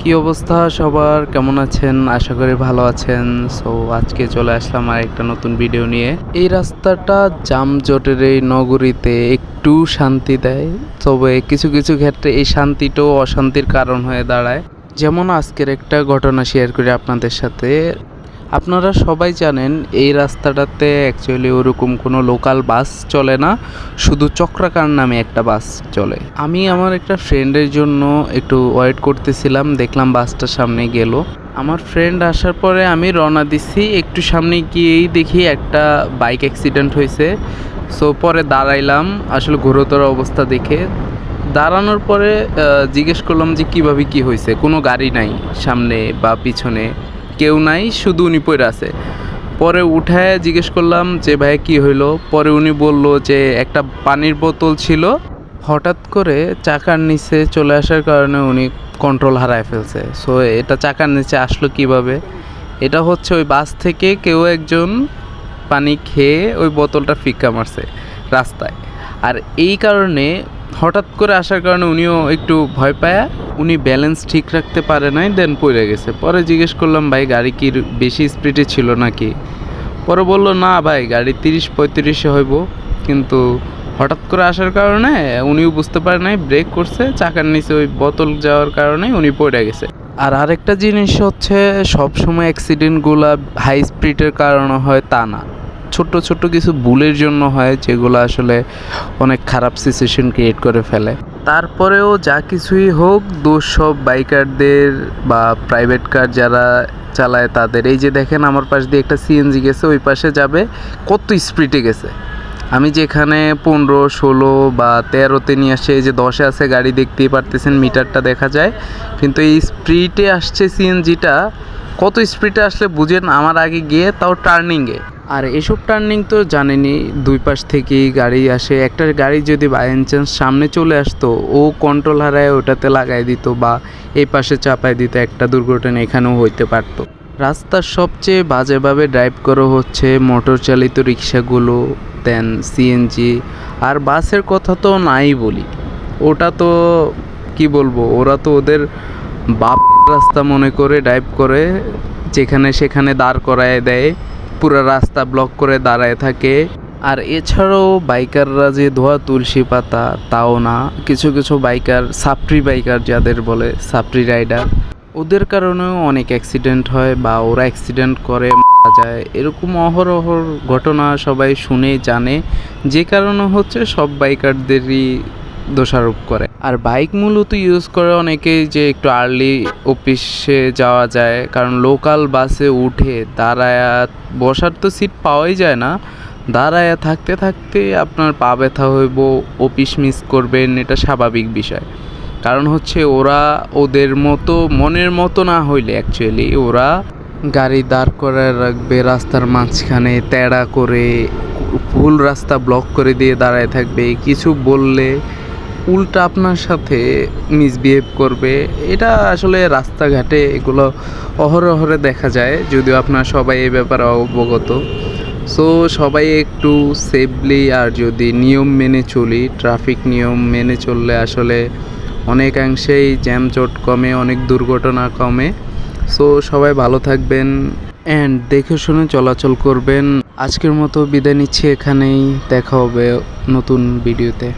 কি অবস্থা সবার, কেমন আছেন? আশা করি ভালো আছেন। সো আজকে চলে আসলাম আর একটা নতুন ভিডিও নিয়ে। এই রাস্তাটা যানজটের এই নগরীতে একটু শান্তি দেয়, তবে কিছু কিছু ক্ষেত্রে এই শান্তিটাও অশান্তির কারণ হয়ে দাঁড়ায়। যেমন আজকের একটা ঘটনা শেয়ার করি আপনাদের সাথে। আপনারা সবাই জানেন এই রাস্তাটাতে অ্যাকচুয়ালি ওরকম কোনো লোকাল বাস চলে না, শুধু চক্রাকার নামে একটা বাস চলে। আমি আমার একটা ফ্রেন্ডের জন্য একটু ওয়েট করতেছিলাম, দেখলাম বাসটা সামনে গেল। আমার ফ্রেন্ড আসার পরে আমি রওনা দিছি, একটু সামনে গিয়েই দেখি একটা বাইক অ্যাক্সিডেন্ট হয়েছে। সো পরে দাঁড়াইলাম আসলে গুরুতর অবস্থা দেখে। দাঁড়ানোর পরে জিজ্ঞেস করলাম যে কীভাবে কী হয়েছে, কোনো গাড়ি নাই সামনে বা পিছনে, কেউ নাই, শুধু উনি পড়ে আছে। পরে উঠায় জিজ্ঞেস করলাম যে ভাই কী হইলো। পরে উনি বলল যে একটা পানির বোতল ছিল, হঠাৎ করে চাকার নিচে চলে আসার কারণে উনি কন্ট্রোল হারায় ফেলছে। সো এটা চাকার নিচে আসলো কিভাবে? এটা হচ্ছে ওই বাস থেকে কেউ একজন পানি খেয়ে ওই বোতলটা ফিক্কা মারছে রাস্তায়। আর এই কারণে হঠাৎ করে আসার কারণে উনিও একটু ভয় পায়, উনি ব্যালেন্স ঠিক রাখতে পারে নাই, দেন পড়ে গেছে। পরে জিজ্ঞেস করলাম ভাই গাড়ি কি বেশি স্পিডে ছিল নাকি? পরে বললো না ভাই গাড়ি 30-35 হইব, কিন্তু হঠাৎ করে আসার কারণে উনিও বুঝতে পারে নাই, ব্রেক করছে, চাকার নিচে ওই বোতল যাওয়ার কারণে উনি পড়ে গেছে। আর আরেকটা জিনিস হচ্ছে, সবসময় অ্যাক্সিডেন্টগুলো হাই স্পিডের কারণে হয় তা না, ছোট ছোট কিছু ভুলের জন্য হয়, যেগুলো আসলে অনেক খারাপ সিচুয়েশন ক্রিয়েট করে ফেলে। তারপরেও যা কিছুই হোক, দোষ সব বাইকারদের বা প্রাইভেট কার যারা চালায় তাদের। এই যে দেখেন আমার পাশ দিয়ে একটা সিএনজি গেছে, ওই পাশে যাবে, কত স্পিডে গেছে। আমি যেখানে 15-16 বা 13-তে নিয়ে আসছে, এই যে 10-এ আছে গাড়ি, দেখতেই পারতেছেন মিটারটা দেখা যায়, কিন্তু এই স্পিডে আসছে সিএনজিটা। কত স্পিডে আসলে বুঝেন, আমার আগে গিয়ে, তাও টার্নিংয়ে। আর এসব টার্নিং তো জানেনই, দুই পাশ থেকেই গাড়ি আসে। একটা গাড়ি যদি বাই চান্স সামনে চলে আসতো, ও কন্ট্রোল হারায় ওটাতে লাগাই দিত বা এই পাশে চাপাই দিত, একটা দুর্ঘটনা এখানেও হইতে পারতো। রাস্তার সবচেয়ে বাজেভাবে ড্রাইভ করা হচ্ছে মোটর চালিত রিক্সাগুলো, দেন সিএনজি। আর বাসের কথা তো নাই বলি, ওটা তো কি বলবো, ওরা তো ওদের বাপ রাস্তা মনে করে ড্রাইভ করে, যেখানে সেখানে দাঁড় করায় দেয়, পুরো রাস্তা ব্লক করে দাঁড়ায় থাকে। আর এছাড়াও বাইকাররা যে ধোয়া তুলসী পাতা তাও না, কিছু কিছু বাইকার, সাপ্রি বাইকার যাদের বলে, সাপ্রি রাইডার, ওদের কারণেও অনেক অ্যাক্সিডেন্ট হয় বা ওরা অ্যাক্সিডেন্ট করে মারা যায়। এরকম অহরহর ঘটনা সবাই শুনে জানে, যে কারণে হচ্ছে সব বাইকারদেরই দোষারোপ করে। আর বাইক মূলত ইউজ করে অনেকেই যে একটু আর্লি অফিসে যাওয়া যায়, কারণ লোকাল বাসে উঠে দাঁড়ায়া বসার তো সিট পাওয়াই যায় না, দাঁড়ায়া থাকতে থাকতে আপনার পা ব্যথা হইব, অফিস মিস করবেন, এটা স্বাভাবিক বিষয়। কারণ হচ্ছে ওরা ওদের মতো মনের মতো না হইলে অ্যাকচুয়ালি ওরা গাড়ি দাঁড় করায় রাখবে রাস্তার মাঝখানে, তেড়া করে ফুল রাস্তা ব্লক করে দিয়ে দাঁড়ায় থাকবে, কিছু বললে উল্টা আপনার সাথে মিসবিহেভ করবে। এটা আসলে রাস্তাঘাটে এগুলো অহরহরে দেখা যায়, যদিও আপনারা সবাই এই ব্যাপারে অবগত। সো সবাই একটু সেফলি, আর যদি নিয়ম মেনে চলি, ট্রাফিক নিয়ম মেনে চললে আসলে অনেকাংশেই জ্যামজট কমে, অনেক দুর্ঘটনা কমে। সো সবাই ভালো থাকবেন অ্যান্ড দেখে শুনে চলাচল করবেন। আজকের মতো বিদায় নিচ্ছি এখানেই, দেখা হবে নতুন ভিডিওতে।